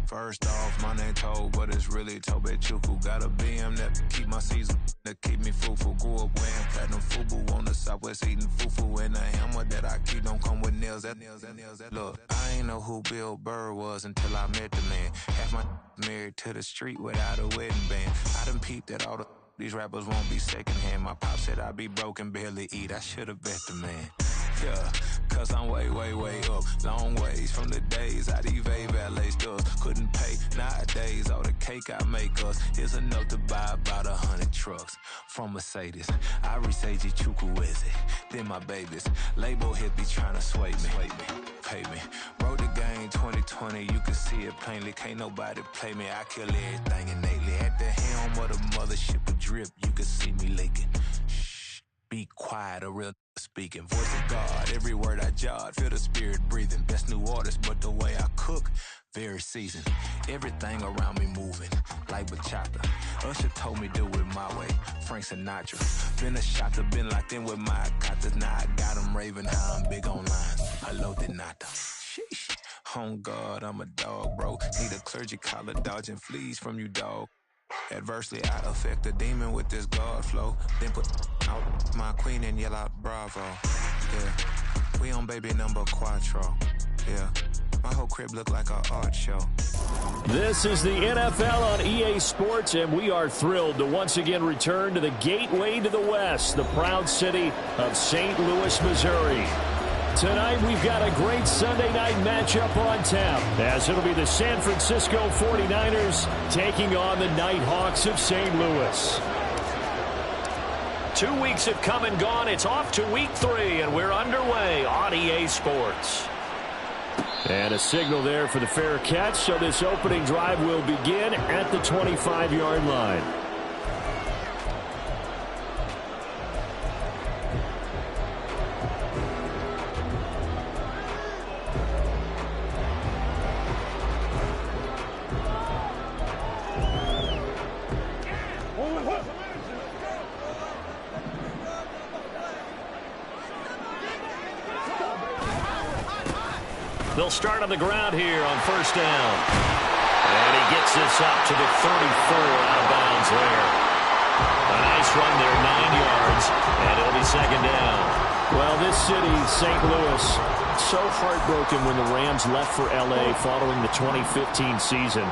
First off, my name Toe, but it's really Tobe Chuku. Got a BM that keep my season, that keep me fruitful. Grew up wearing platinum FUBU on the Southwest eating fufu. And the hammer that I keep don't come with nails. Look, I ain't know who Bill Burr was until I met the man. Half my married to the street without a wedding band. I done peeped that all these rappers won't be secondhand. My pop said I'd be broke and barely eat. I should've bet the man. Yeah, cause I'm way, way, way up. Long ways from the days I evade valet stores. Couldn't pay nowadays. All the cake I make us is enough to buy about 100 trucks from Mercedes. I resage Chukwueze, then my babies. Label hit be trying to sway me. Pay me. Wrote the game 2020, you can see it plainly. Can't nobody play me. I kill everything innately. At the helm of the mothership of drip, you can see me leaking. Shh, be quiet, a real speaking. Voice of God, every word I jot. Feel the spirit breathing. Best new artist, but the way I cook, very seasoned. Everything around me moving, like bachata. Usher told me do it my way. Frank Sinatra. Been a shotter, been locked in with my katas. Now I got 'em raving how I'm big online. Hello, did not. Sheesh. On God, I'm a dog, bro. Need a clergy collar, dodging fleas from you, dog. Adversely, I affect a demon with this God flow. Then put out my queen and yell out bravo. Yeah, we on baby number quattro. Yeah, my whole crib look like an art show. This is the NFL on EA Sports, and we are thrilled to once again return to the gateway to the West, the proud city of St. Louis, Missouri. Tonight, we've got a great Sunday night matchup on tap, as it'll be the San Francisco 49ers taking on the Nighthawks of St. Louis. 2 weeks have come and gone. It's off to week 3, and we're underway on EA Sports. And a signal there for the fair catch, so this opening drive will begin at the 25-yard line. They'll start on the ground here on first down. And he gets this up to the 34 out of bounds there. A nice run there, 9 yards, and it'll be second down. Well, this city, St. Louis, so heartbroken when the Rams left for L.A. following the 2015 season.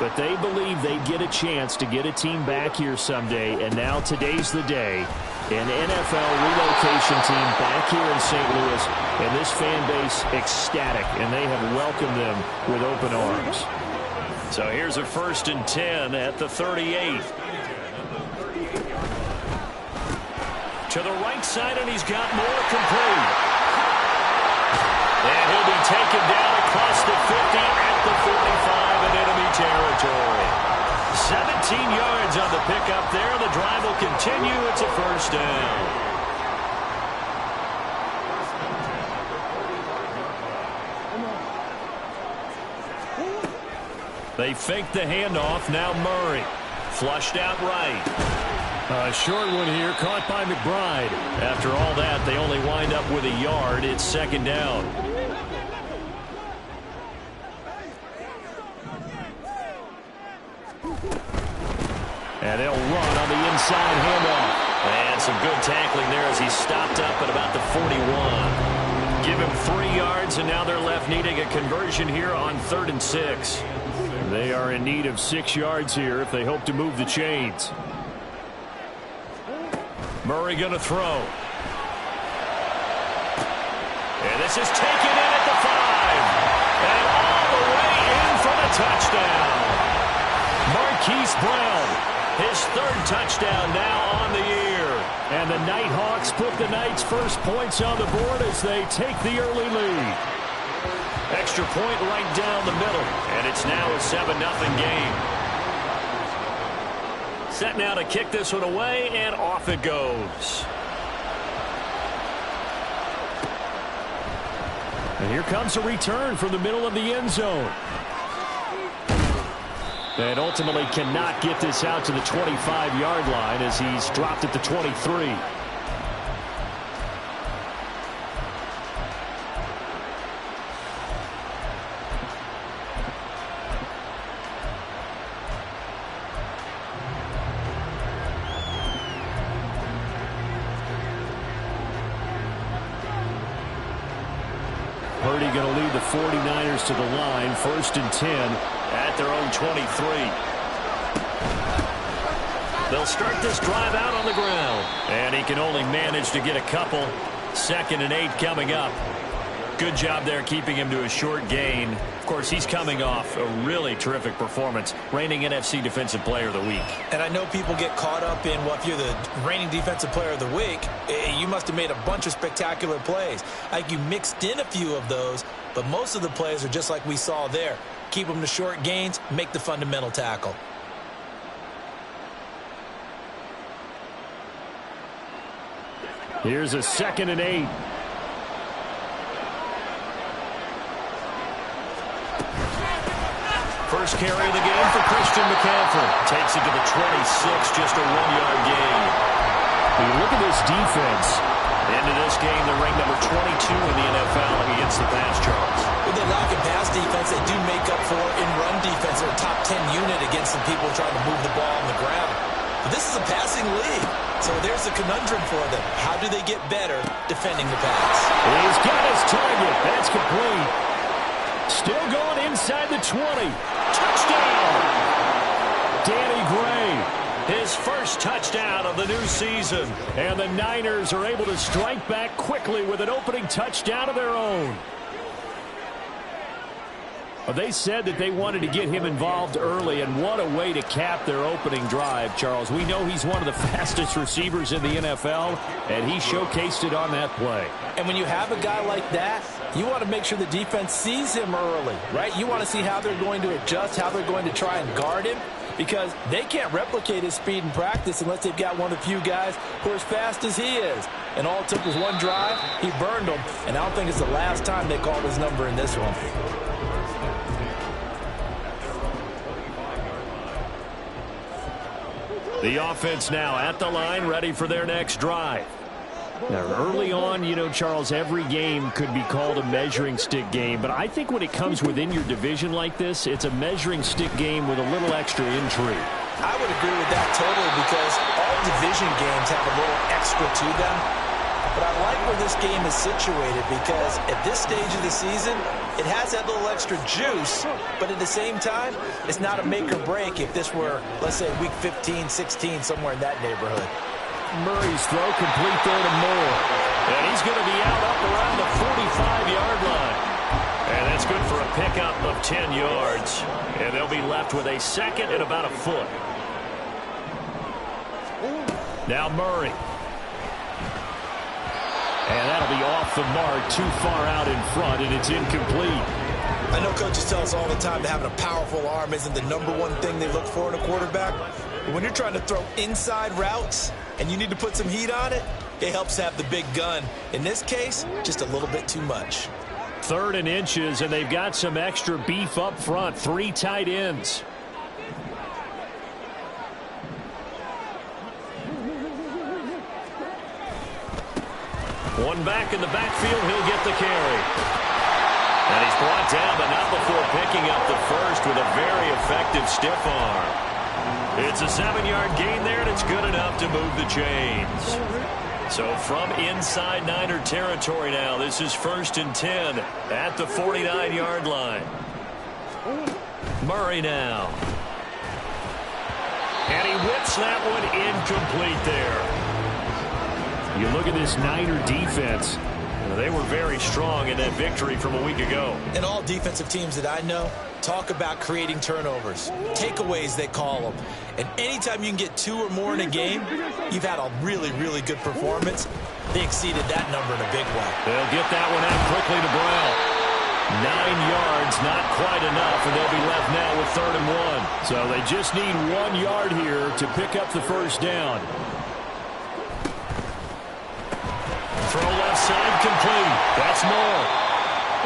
But they believe they get a chance to get a team back here someday, and now today's the day. An NFL relocation team back here in St. Louis, and this fan base ecstatic, and they have welcomed them with open arms. So here's a 1st and 10 at the 38. To the right side, and he's got more complete. And he'll be taken down across the 50 at the 45 in enemy territory. 17 yards on the pickup there. The drive will continue. It's a first down. They fake the handoff. Now Murray. Flushed out right. A short one here, caught by McBride. After all that, they only wind up with a yard. It's second down. And they'll run on the inside handoff. And some good tackling there as he stopped up at about the 41. Give him 3 yards, and now they're left needing a conversion here on 3rd and 6. They are in need of 6 yards here if they hope to move the chains. Murray going to throw. And this is taken in at the 5. And all the way in for the touchdown. Marquise Brown, his 3rd touchdown now on the year. And the Nighthawks put the Knights' first points on the board as they take the early lead. Extra point right down the middle. And it's now a 7-0 game. Set now to kick this one away, and off it goes. And here comes a return from the middle of the end zone. And ultimately cannot get this out to the 25-yard line as he's dropped at the 23. Purdy going to lead the 49ers to the line. 1st and 10 at their own 23. They'll start this drive out on the ground. And he can only manage to get a couple. 2nd and 8 coming up. Good job there keeping him to a short gain. Of course, he's coming off a really terrific performance. Reigning NFC Defensive Player of the Week. And I know people get caught up in, well, if you're the reigning Defensive Player of the Week, you must have made a bunch of spectacular plays. Like you mixed in a few of those, but most of the plays are just like we saw there. Keep them to short gains, make the fundamental tackle. Here's a 2nd and 8. First carry of the game for Christian McCaffrey. Takes it to the 26, just a 1-yard gain. When you look at this defense, into this game, they're ranked number 22 in the NFL against the pass, Charles. When they lack in pass defense, they do make up for in run defense. They're a top 10 unit against some people trying to move the ball on the ground. But this is a passing league, so there's a conundrum for them. How do they get better defending the pass? He's got his target. That's complete. Still going inside the 20. Touchdown! Danny Gray, his first touchdown of the new season. And the Niners are able to strike back quickly with an opening touchdown of their own. Well, they said that they wanted to get him involved early, and what a way to cap their opening drive, Charles. We know he's one of the fastest receivers in the NFL, and he showcased it on that play. And when you have a guy like that, you want to make sure the defense sees him early, right? You want to see how they're going to adjust, how they're going to try and guard him, because they can't replicate his speed in practice unless they've got one of the few guys who are as fast as he is. And all it took was one drive, he burned them, and I don't think it's the last time they called his number in this one. The offense now at the line, ready for their next drive. Now, early on, you know, Charles, every game could be called a measuring stick game. But I think when it comes within your division like this, it's a measuring stick game with a little extra intrigue. I would agree with that totally, because all division games have a little extra to them. But I like where this game is situated, because at this stage of the season, it has that little extra juice, but at the same time, it's not a make or break if this were, let's say, week 15, 16, somewhere in that neighborhood. Murray's throw complete there to Moore. And he's going to be out up around the 45-yard line. And that's good for a pickup of 10 yards. And they'll be left with a 2nd and about a foot. Now Murray. And that'll be off the mark, too far out in front, and it's incomplete. I know coaches tell us all the time that having a powerful arm isn't the #1 thing they look for in a quarterback. But when you're trying to throw inside routes and you need to put some heat on it, it helps to have the big gun. In this case, just a little bit too much. 3rd and inches, and they've got some extra beef up front. 3 tight ends. One back in the backfield, he'll get the carry. And he's brought down, but not before picking up the first with a very effective stiff arm. It's a 7-yard gain there, and it's good enough to move the chains. So from inside Niner territory now, this is 1st and 10 at the 49-yard line. Murray now. And he whips that one incomplete there. You look at this Niner defense. They were very strong in that victory from a week ago. And all defensive teams that I know talk about creating turnovers. Takeaways, they call them. And anytime you can get 2 or more in a game, you've had a really, really good performance. They exceeded that number in a big way. They'll get that one out quickly to Brown. 9 yards, not quite enough, and they'll be left now with 3rd and 1. So they just need 1 yard here to pick up the first down. Throw left side complete. That's Moore.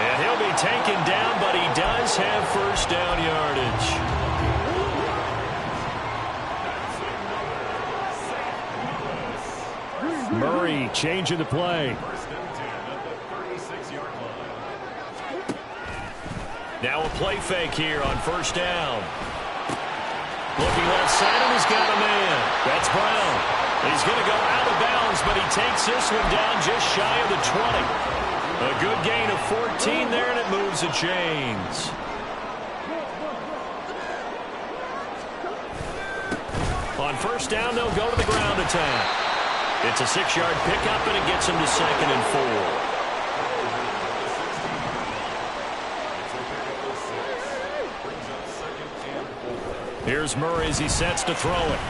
And he'll be taken down, but he does have first down yardage. Murray changing the play. Now a play fake here on first down. Looking left side, and he's got a man. That's Brown. He's going to go out of bounds, but he takes this one down just shy of the 20. A good gain of 14 there, and it moves the chains. On first down, they'll go to the ground attack. It's a 6-yard pickup, and it gets them to 2nd and 4. Here's Murray as he sets to throw it.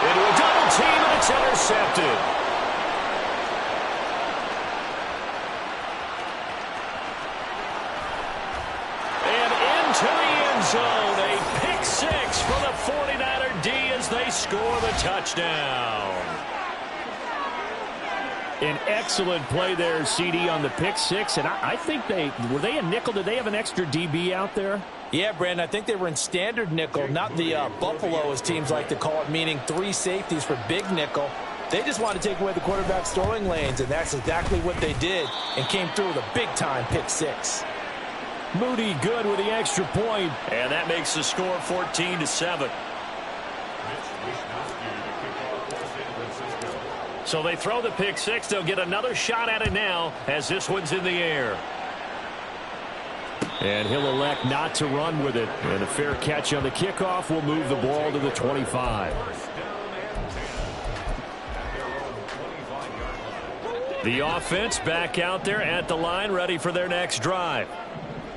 Into a double team, and it's intercepted. And into the end zone, a pick 6 for the 49er D as they score the touchdown. An excellent play there, CD, on the pick 6. And I think were they a nickel? Did they have an extra DB out there? Yeah, Brandon, I think they were in standard nickel, not the Buffalo, as teams like to call it, meaning 3 safeties for big nickel. They just wanted to take away the quarterback's throwing lanes, and that's exactly what they did, and came through with a big-time pick 6. Moody good with the extra point. And that makes the score 14-7. So they throw the pick 6. They'll get another shot at it now as this one's in the air. And he'll elect not to run with it. And a fair catch on the kickoff will move the ball to the 25. The offense back out there at the line, ready for their next drive.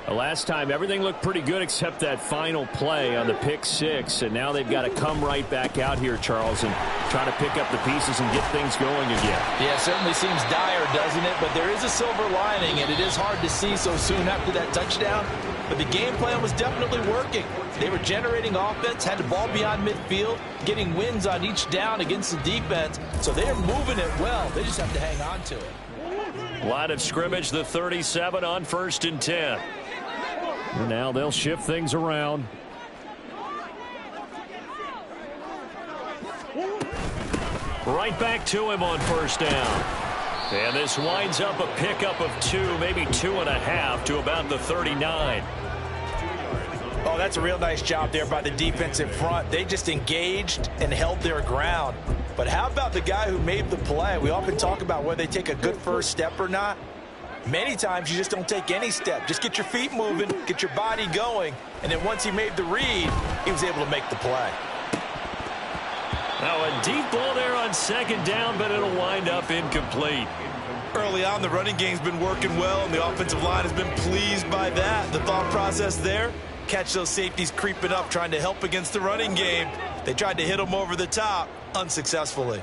Last time, everything looked pretty good except that final play on the pick 6. And now they've got to come right back out here, Charles, and try to pick up the pieces and get things going again. Yeah, it certainly seems dire, doesn't it? But there is a silver lining, and it is hard to see so soon after that touchdown. But the game plan was definitely working. They were generating offense, had the ball beyond midfield, getting wins on each down against the defense. So they're moving it well. They just have to hang on to it. Line of scrimmage, the 37 on 1st and 10. And now they'll shift things around. Right back to him on 1st down. And this winds up a pickup of 2, maybe 2.5 to about the 39. Oh, that's a real nice job there by the defensive front. They just engaged and held their ground. But how about the guy who made the play? We often talk about whether they take a good first step or not. Many times you just don't take any step. Just get your feet moving, get your body going, and then once he made the read, he was able to make the play. Now a deep ball there on 2nd down, but it'll wind up incomplete. Early on, the running game's been working well, and the offensive line has been pleased by that. The thought process there, catch those safeties creeping up, trying to help against the running game. They tried to hit them over the top, unsuccessfully.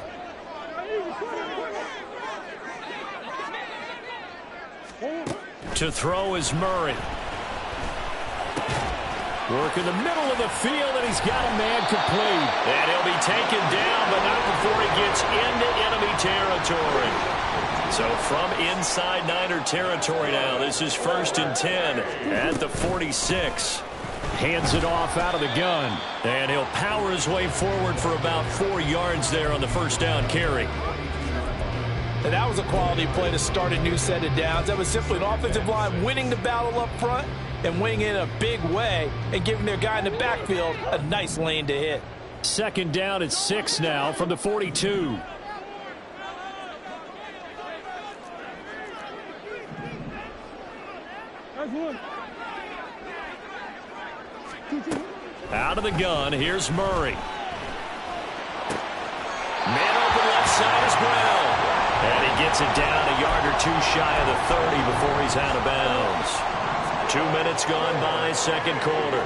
To throw is Murray. Work in the middle of the field, and he's got a man complete. And he'll be taken down, but not before he gets into enemy territory. So from inside Niner territory now, this is 1st and 10 at the 46. Hands it off out of the gun. And he'll power his way forward for about 4 yards there on the 1st down carry. And that was a quality play to start a new set of downs. That was simply an offensive line winning the battle up front and winning in a big way and giving their guy in the backfield a nice lane to hit. 2nd down at 6 now from the 42. Out of the gun, here's Murray. Man open left side is Brown. And he gets it down a yard or 2 shy of the 30 before he's out of bounds. 2 minutes gone by, 2nd quarter.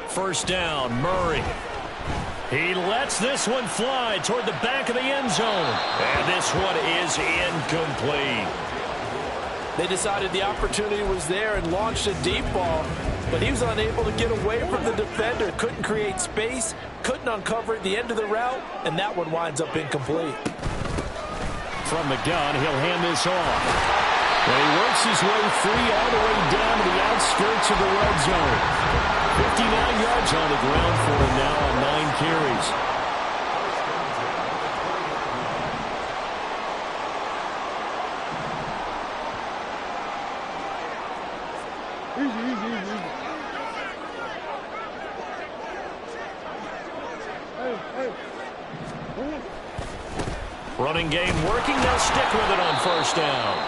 First down, Murray. He lets this one fly toward the back of the end zone. And this one is incomplete. They decided the opportunity was there and launched a deep ball, but he was unable to get away from the defender. Couldn't create space, couldn't uncover at the end of the route, and that one winds up incomplete. From the gun, he'll hand this off. And he works his way free all the way down to the outskirts of the red zone. 59 yards on the ground for him now on 9 carries. Running game working. They'll stick with it on first down.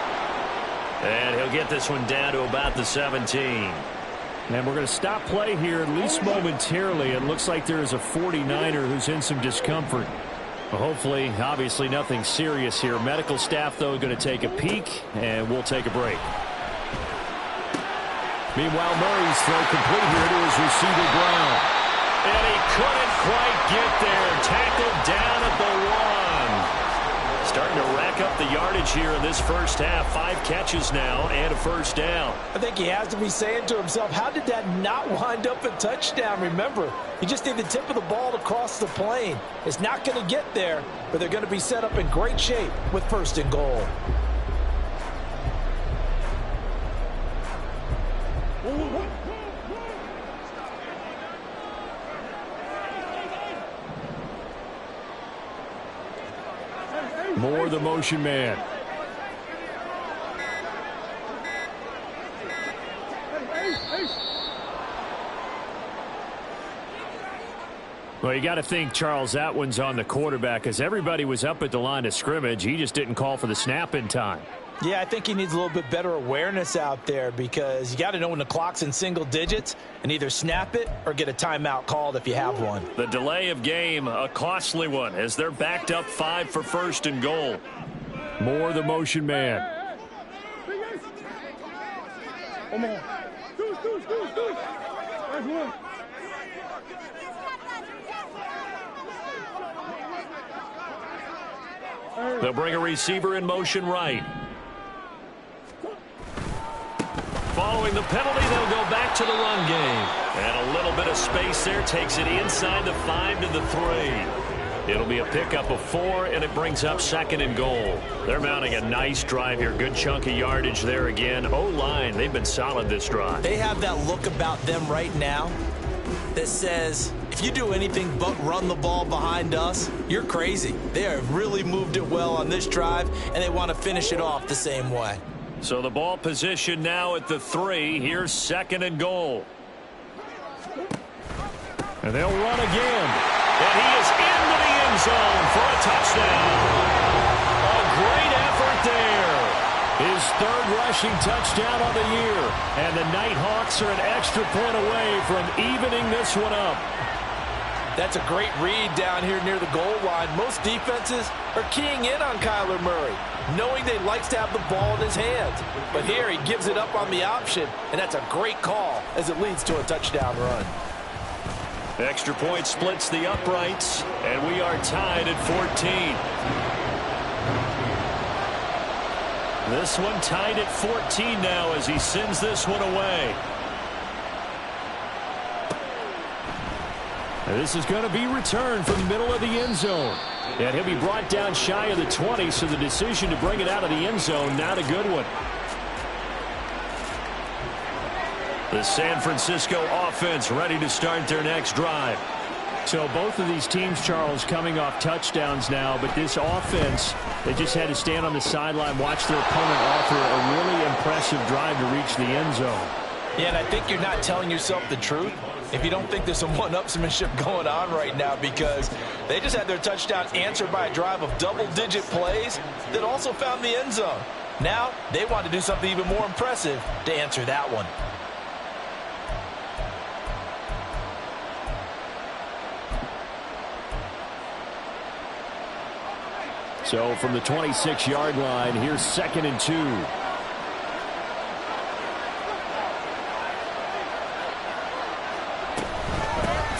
And he'll get this one down to about the 17. And we're going to stop play here, at least momentarily. It looks like there is a 49er who's in some discomfort. Well, hopefully, obviously, nothing serious here. Medical staff, though, going to take a peek, and we'll take a break. Meanwhile, Murray's throw complete here to his receiver, Brown. And he couldn't quite get there. Tackled down at the 1. Starting to rack up the yardage here in this first half. 5 catches now and a first down. I think he has to be saying to himself, how did that not wind up a touchdown? Remember, you just need the tip of the ball to cross the plane. It's not going to get there, but they're going to be set up in great shape with first and goal. Moore, the motion man. Well, you got to think, Charles, that one's on the quarterback because everybody was up at the line of scrimmage. He just didn't call for the snap in time. Yeah, I think he needs a little bit better awareness out there because you got to know when the clock's in single digits and either snap it or get a timeout called if you have one. The delay of game, a costly one, as they're backed up 5 for first and goal. Moore, the motion man. They'll bring a receiver in motion right. Following the penalty, they'll go back to the run game. And a little bit of space there takes it inside the 5 to the 3. It'll be a pickup of 4, and it brings up second and goal. They're mounting a nice drive here. Good chunk of yardage there again. O-line, they've been solid this drive. They have that look about them right now that says, if you do anything but run the ball behind us, you're crazy. They have really moved it well on this drive, and they want to finish it off the same way. So the ball position now at the 3. Here's second and goal. And they'll run again. And he is into the end zone for a touchdown. A great effort there. His 3rd rushing touchdown of the year. And the Nighthawks are an extra point away from evening this one up. That's a great read down here near the goal line. Most defenses are keying in on Kyler Murray, knowing they likes to have the ball in his hands. But here he gives it up on the option, and that's a great call as it leads to a touchdown run. Extra point splits the uprights, and we are tied at 14. This one tied at 14 now as he sends this one away. And this is going to be returned from the middle of the end zone. And he'll be brought down shy of the 20, so the decision to bring it out of the end zone, not a good one. The San Francisco offense ready to start their next drive. So both of these teams, Charles, coming off touchdowns now, but this offense, they just had to stand on the sideline, watch their opponent offer a really impressive drive to reach the end zone. Yeah, and I think you're not telling yourself the truth if you don't think there's some one-upsmanship going on right now, because they just had their touchdown answered by a drive of double-digit plays that also found the end zone. Now they want to do something even more impressive to answer that one. So from the 26-yard line, here's second and 2.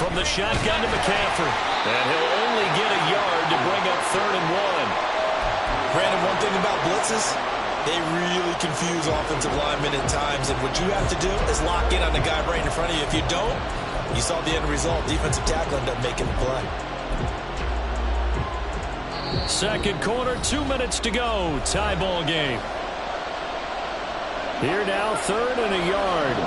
From the shotgun to McCaffrey. And he'll only get a yard to bring up 3rd and 1. Brandon, one thing about blitzes, they really confuse offensive linemen at times. And what you have to do is lock in on the guy right in front of you. If you don't, you saw the end result. Defensive tackle ended up making the play. Second quarter, 2 minutes to go. Tie ball game. Here now, 3rd and a yard.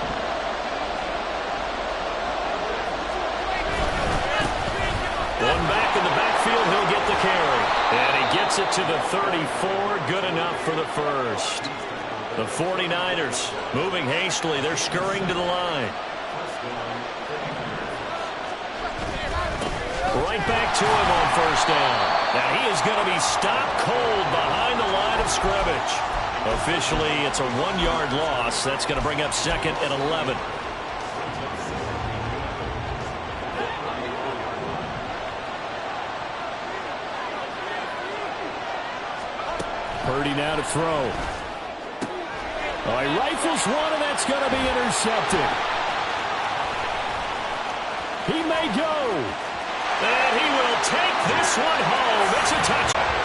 One back in the backfield, he'll get the carry. And he gets it to the 34, good enough for the first. The 49ers moving hastily. They're scurrying to the line. Right back to him on first down. Now he is going to be stopped cold behind the line of scrimmage. Officially, it's a 1-yard loss. That's going to bring up second and 11. Purdy now to throw. Oh, he rifles one, and that's going to be intercepted. He may go. And he will take this one home. It's a touchdown.